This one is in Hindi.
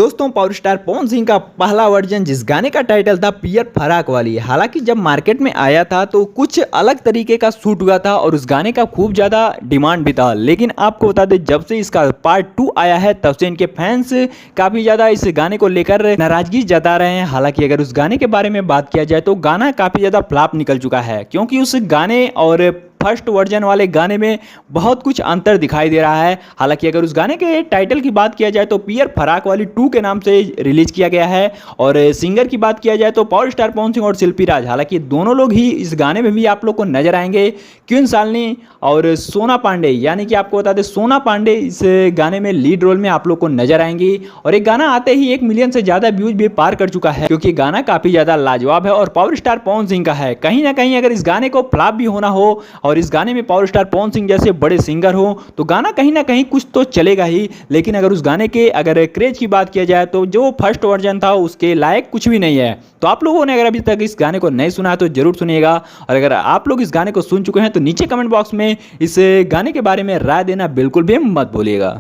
दोस्तों पावर स्टार पवन सिंह का पहला वर्जन जिस गाने का टाइटल था पियर फराक वाली, हालांकि जब मार्केट में आया था तो कुछ अलग तरीके का शूट हुआ था और उस गाने का खूब ज़्यादा डिमांड भी था। लेकिन आपको बता दें जब से इसका पार्ट 2 आया है तब से इनके फैंस काफ़ी ज़्यादा इस गाने को लेकर नाराजगी जता रहे हैं। हालांकि अगर उस गाने के बारे में बात किया जाए तो गाना काफ़ी ज़्यादा फ्लॉप निकल चुका है, क्योंकि उस गाने और फर्स्ट वर्जन वाले गाने में बहुत कुछ अंतर दिखाई दे रहा है। हालांकि अगर उस गाने के टाइटल की बात किया जाए तो पियर फराक वाली 2 के नाम से रिलीज किया गया है और सिंगर की बात किया जाए तो पावर स्टार पवन सिंह और शिल्पी राज। हालांकि दोनों लोग ही इस गाने में भी आप लोग को नजर आएंगे। क्वीन शालिनी और सोना पांडे, यानी कि आपको बता दें सोना पांडे इस गाने में लीड रोल में आप लोग को नजर आएंगी और एक गाना आते ही 1 मिलियन से ज़्यादा व्यूज भी पार कर चुका है, क्योंकि गाना काफ़ी ज़्यादा लाजवाब है और पावर स्टार पवन सिंह का है। कहीं ना कहीं अगर इस गाने को फ्लॉप भी होना हो और इस गाने में पावर स्टार पवन सिंह जैसे बड़े सिंगर हो तो गाना कहीं ना कहीं कुछ तो चलेगा ही। लेकिन अगर उस गाने के अगर क्रेज की बात किया जाए तो जो फर्स्ट वर्जन था उसके लायक कुछ भी नहीं है। तो आप लोगों ने अगर अभी तक इस गाने को नहीं सुना है तो जरूर सुनिएगा, और अगर आप लोग इस गाने को सुन चुके हैं तो नीचे कमेंट बॉक्स में इस गाने के बारे में राय देना बिल्कुल भी मत भूलिएगा।